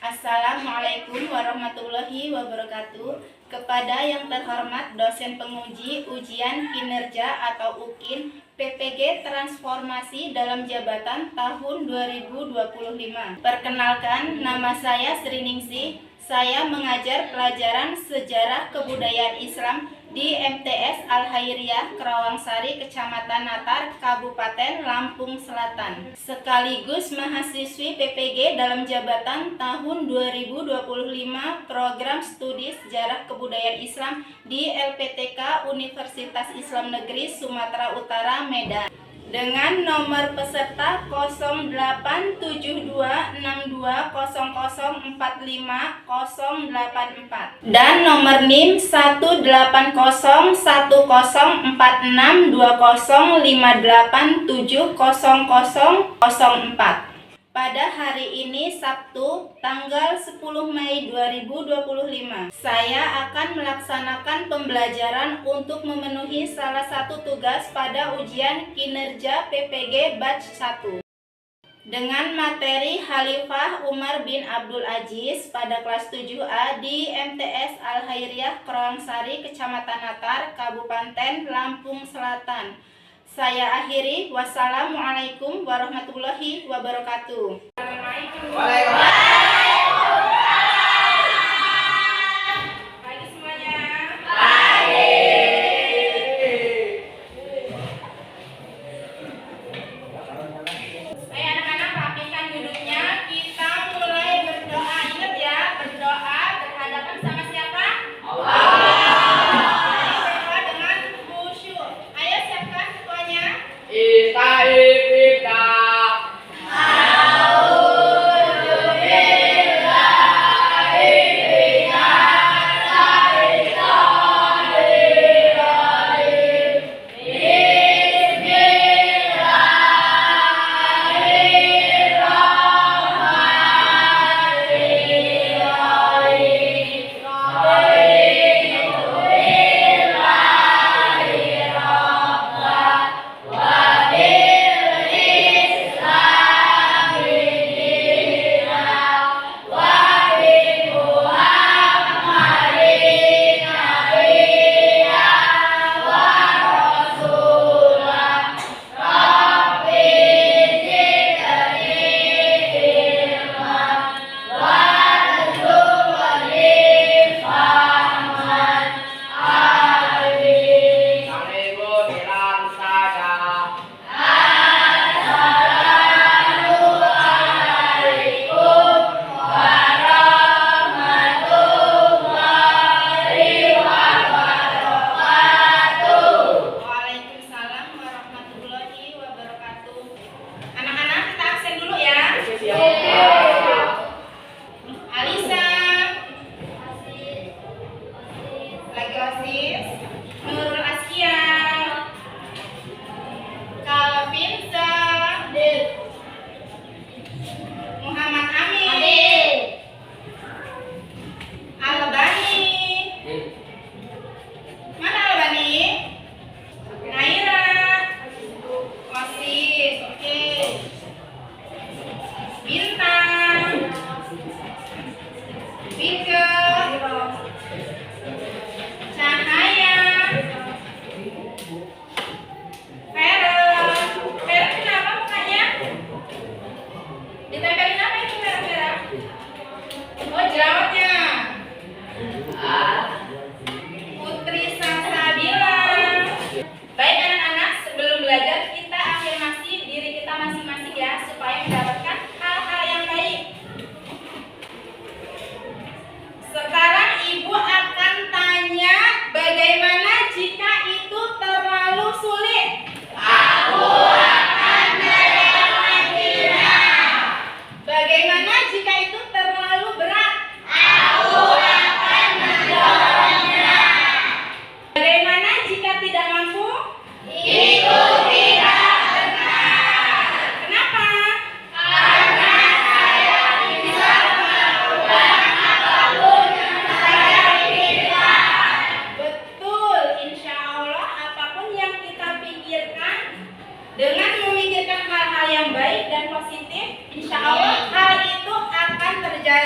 Assalamualaikum warahmatullahi wabarakatuh. Kepada yang terhormat dosen penguji ujian kinerja atau UKIN PPG Transformasi dalam Jabatan tahun 2025. Perkenalkan, nama saya Sri Ningsih. Saya mengajar pelajaran Sejarah Kebudayaan Islam di MTS Al-Khairiyah Kerawangsari, Kecamatan Natar, Kabupaten Lampung Selatan. Sekaligus mahasiswi PPG dalam jabatan tahun 2025 Program Studi Sejarah Kebudayaan Islam di LPTK Universitas Islam Negeri Sumatera Utara, Medan. Dengan nomor peserta 08726200450084 dan nomor NIM 180101205870004. Pada hari ini Sabtu tanggal 10 Mei 2025, saya akan melaksanakan pembelajaran untuk memenuhi salah satu tugas pada ujian kinerja PPG Batch 1 dengan materi Khalifah Umar bin Abdul Aziz pada kelas 7A di MTS Al-Khairiyah Kerawangsari, Kecamatan Natar, Kabupaten Lampung Selatan. Saya akhiri. Wassalamualaikum warahmatullahi wabarakatuh. Pagi semuanya. Ayo anak-anak, rapikan duduknya. Kita mulai berdoa. Ingat ya, berdoa berhadapan sama siapa? Allah. Ita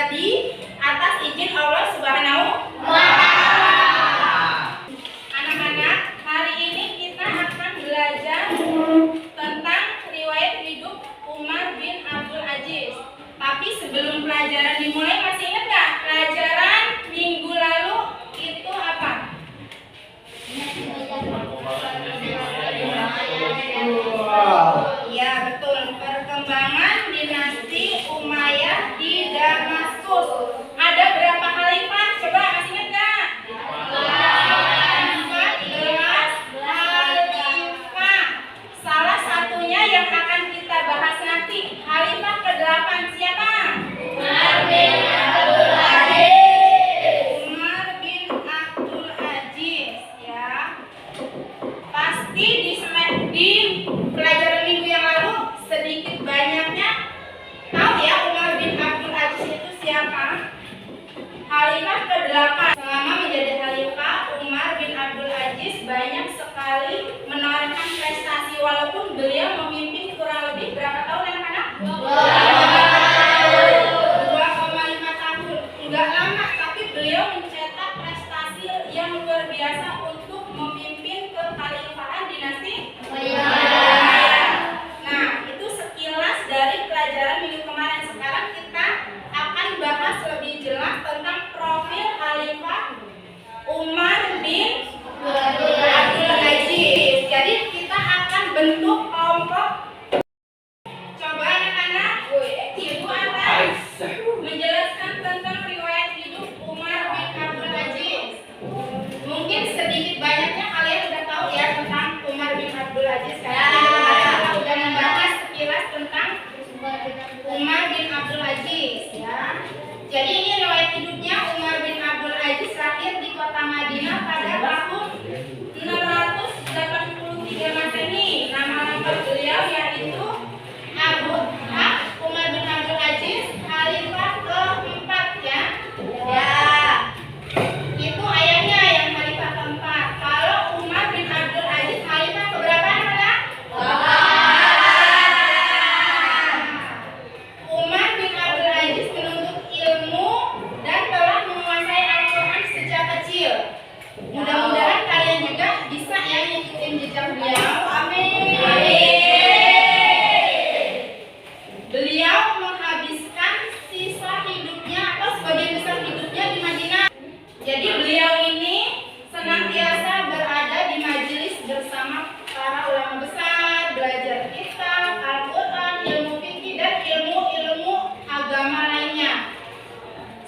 terjadi atas izin Allah Subhanahu wa Ta'ala. Anak-anak, hari ini kita akan belajar tentang riwayat hidup Umar bin Abdul Aziz. Tapi sebelum pelajaran dimulai, masih ingat nggak pelajaran minggu lalu itu apa? Ya, betul. Perkembangan dinasti Umayyah di Damaskus. Ada berapa khalifah? Coba masih ingat nggak? 14 khalifah. Salah satunya yang akan kita bahas nanti, khalifah ke-8 siapa? Umar bin Abdul Aziz. Umar bin Abdul Aziz, ya. Pasti di pelajaran minggu yang lalu sedikit banyaknya tahu ya Umar bin Abdul Aziz itu siapa? Khalifah ke-8. Selama menjadi khalifah, Umar bin Abdul Aziz banyak sekali menorehkan prestasi walaupun beliau memimpin kurang lebih berapa tahun anak-anak? 2,5 tahun. Enggak lama, tapi beliau mencetak prestasi yang luar biasa untuk memimpin kekhalifahan dinasti Umayyah. Nah, itu sekilas dari pelajaran minggu kemarin. Sekarang kita akan bahas lebih jelas tentang profil khalifah Umar bin Abdul Aziz. Jadi kita akan bentuk kelompok. Coba anak-anak, ibu akan menjelaskan tentang riwayat hidup Umar bin Abdul Aziz. Mungkin sedikit banyaknya kalian sudah tahu ya tentang Umar bin Abdul Aziz. Karena kita sudah membahas sekilas tentang Umar bin Abdul Aziz, ya. Jadi ini riwayat hidupnya. Umar bin Abdul Aziz lahir di kota Madinah pada tahun 683 Masehi. Nama lengkap beliau yaitu Abu Umar bin Abdul Aziz, khalifah keempat, ya. Ya. Itu ayahnya yang khalifah keempat. Kalau Umar bin Abdul Aziz khalifah keberapa anak? Umar bin Abdul Aziz menuntut ilmu dan telah menguasai Al-Quran sejak kecil. Mudah-mudahan kalian juga bisa ya ngikutin jejak beliau. Amin. Beliau menghabiskan sisa hidupnya atau sebagian besar hidupnya di Madinah. Jadi beliau ini senantiasa berada di majelis bersama para ulama besar, belajar kitab, Al-Quran, ilmu fikih dan ilmu-ilmu agama lainnya.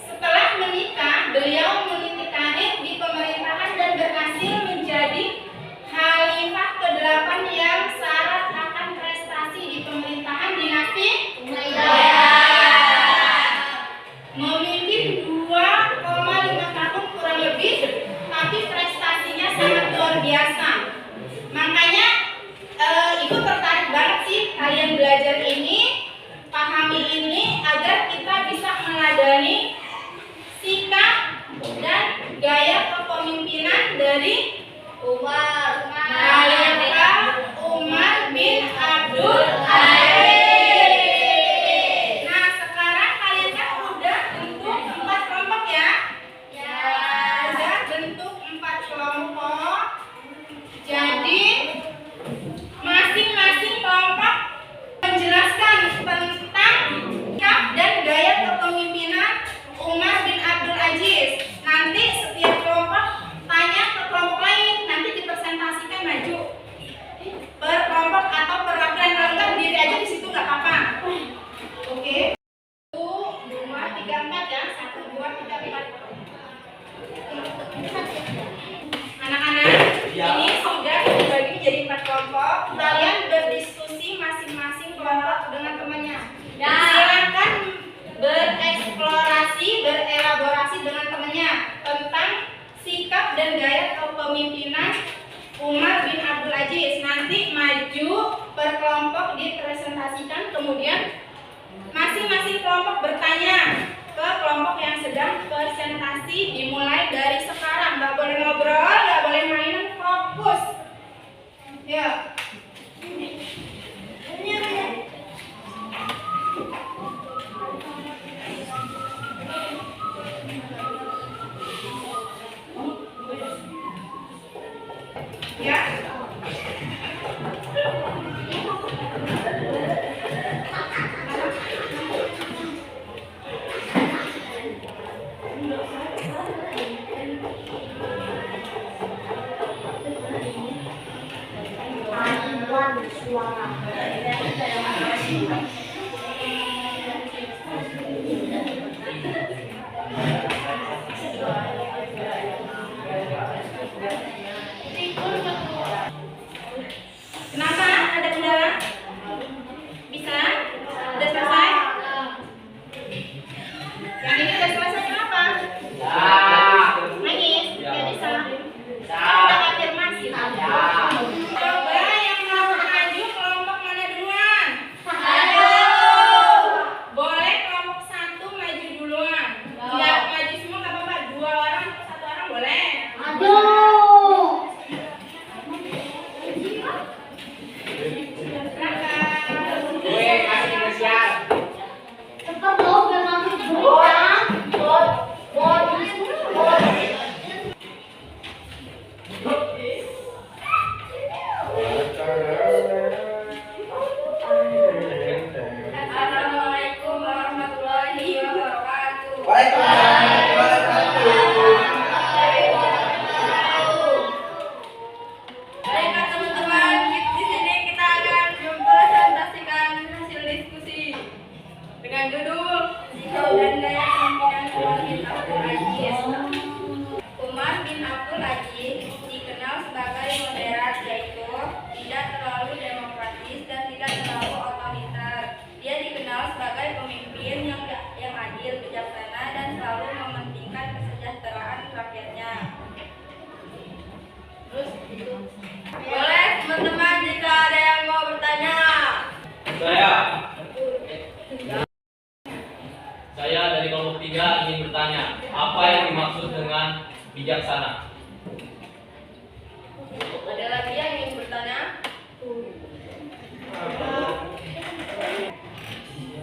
Setelah menikah, beliau meniti karir di pemerintahan dan berhasil menjadi khalifah ke-8 yang syarat akan prestasi di pemerintahan dinasti Umayyah. Memimpin 2,5 tahun kurang lebih, tapi prestasinya sangat luar biasa. Makanya ibu tertarik banget sih kalian belajar ini, pahami ini agar kita bisa meladani sikap dan gaya kepemimpinan dari Khalifah Umar bin Abdul Aziz. Nah, sekarang kalian kan udah bentuk 4 kelompok ya? Ya. Udah bentuk 4 kelompok. Jadi masing-masing kelompok menjelaskan tentang sikap dan gaya kepemimpinan Umar bin Abdul Aziz. Nanti setiap kelompok tanya ke kelompok lain, nanti dipresentasikan maju per kelompok atau perwakilan. Kalau nggak berdiri aja di situ nggak apa-apa. Oke. 1, 2, 3, 4 ya. 1, 2, 3, 4. Anak-anak, ini sudah dibagi menjadi 4 kelompok. Kalian berdiskusi masing-masing kelompok dengan temannya. Silakan bereksplorasi, berelaborasi dengan temannya tentang sikap dan gaya kepemimpinan Umar bin Abdul Aziz. Nanti maju per kelompok dipresentasikan, kemudian masing-masing kelompok bertanya ke kelompok yang sedang presentasi. Dimulai dari sekarang, nggak boleh ngobrol, nggak boleh mainan, fokus. Ya. dari kelompok 3 ingin bertanya, apa yang dimaksud dengan bijaksana? Ada lagi yang ingin bertanya?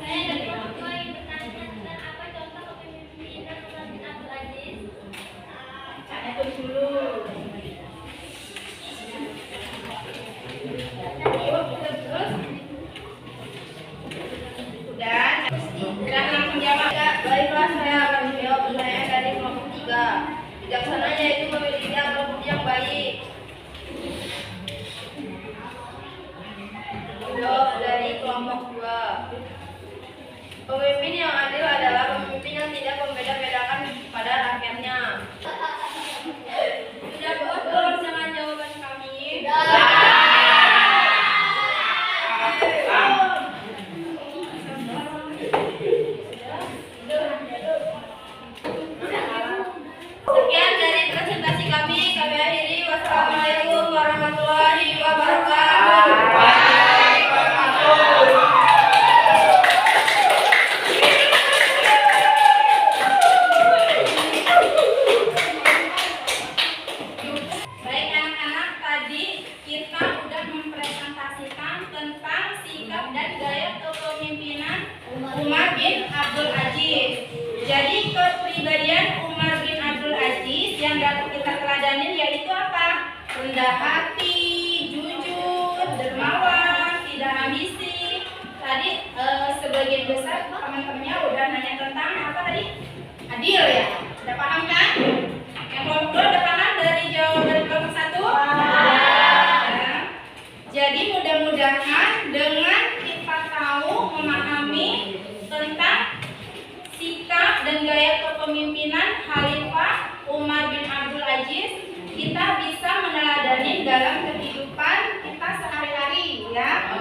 Saya dari kelompok 2 ingin bertanya tentang apa contoh kepemimpinan Umar bin Abdul Aziz. Saya tulis dulu. Udah langsung jawab. Baiklah, saya akan menjawab pertanyaan dari kelompok 3. Bijaksananya itu memiliki akhlak yang baik. Jawab dari kelompok 2. Pemimpin yang adil adalah pemimpin yang tidak membeda-bedakan pada rakyatnya. Sudah puas belum dengan jawaban kami? Sekian dari presentasi kami akhiri. Wassalamualaikum warahmatullahi wabarakatuh. Baik anak-anak, tadi kita sudah mempresentasikan tentang sikap dan gaya kepemimpinan Umar bin Abdul Aziz. Jadi kepribadian Umar bin Abdul Aziz yang dapat kita teladanin yaitu apa? Rendah hati, jujur, dermawan, tidak ambisi. Tadi sebagian besar teman-temannya udah nanya tentang apa tadi? Adil ya? Udah paham kan? Yang kelompok 2 udah paham dari jawaban kelompok 1? Ya. Jadi mudah-mudahan dengan kita tahu memahami tentang sikap dan gaya kepemimpinan Khalifah Umar bin Abdul Aziz, kita bisa meneladani dalam kehidupan kita sehari-hari ya.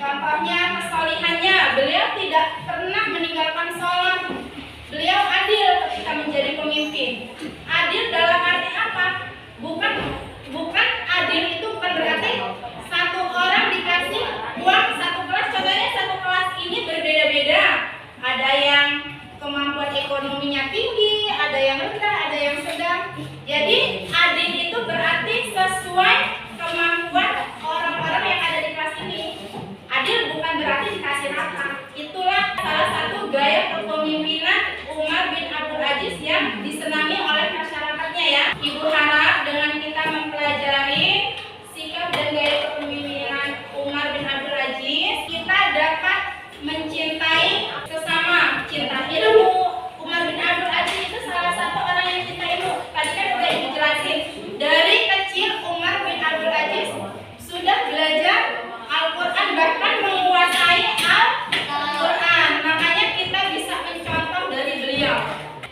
Contohnya kesolihannya, beliau tidak pernah meninggalkan sholat. Beliau adil ketika menjadi pemimpin. Adil dalam arti apa? Bukan adil itu bukan berarti satu orang dikasih uang satu kelas. Contohnya satu kelas ini berbeda-beda. Ada yang kemampuan ekonominya tinggi, ada yang rendah, ada yang sedang. Jadi adil itu berarti sesuai kemampuan orang-orang yang ada di kelas ini. Adil bukan berarti dikasih rata. Itulah salah satu gaya kepemimpinan Umar bin Abdul Aziz yang disenangi oleh masyarakatnya ya. Ibu harap dengan kita mempelajari sikap dan gaya kepemimpinan Umar bin Abdul Aziz, kita dapat mencintai sesama, cinta ilmu. Umar bin Abdul Aziz itu salah satu orang yang cinta ilmu. Tadi kan udah dijelasin, dari kecil Umar bin Abdul Aziz sudah belajar Al-Quran, bahkan menguasai Al-Quran. Makanya kita bisa mencontoh dari beliau.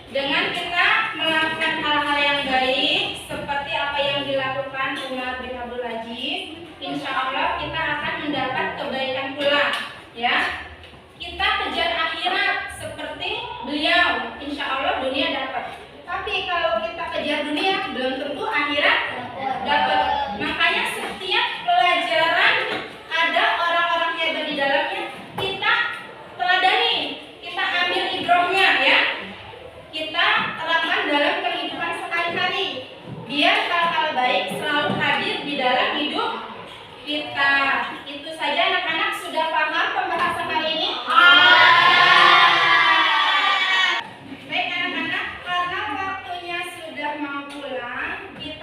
Dengan kita melakukan hal-hal yang baik seperti apa yang dilakukan Umar bin Abdul Aziz, insya Allah kita akan mendapat kebaikan pula ya. Kita kejar akhirat seperti beliau, insya Allah dunia dapat. Tapi kalau kita kejar dunia, belum tentu akhirat dapat. Makanya setiap pelajaran ada orang-orang hebat di dalamnya, kita teladani, kita ambil ibrohnya ya. Kita terapkan dalam kehidupan sehari-hari, biar hal-hal baik selalu hadir di dalam hidup kita. Itu saja anak-anak, sudah paham pembahasan kali ini? Baik anak-anak, karena waktunya sudah mau pulang, kita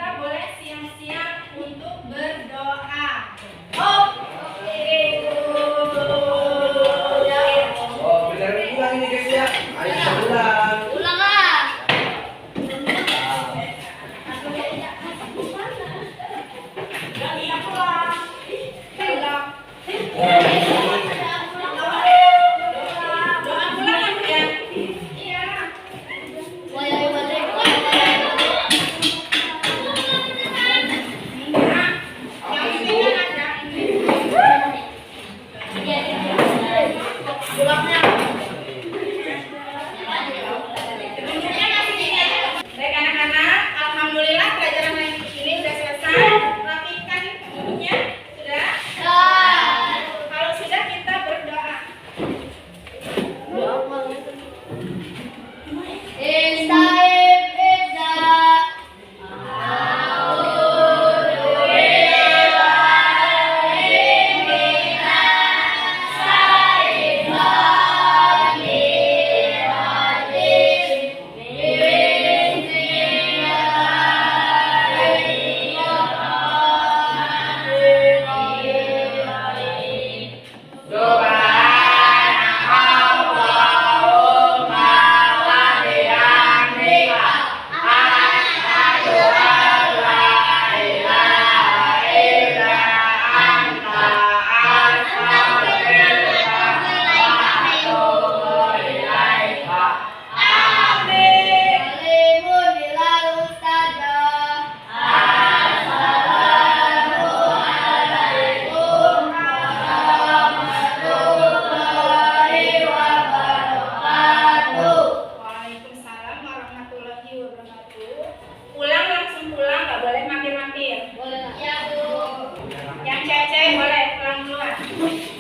Aziz.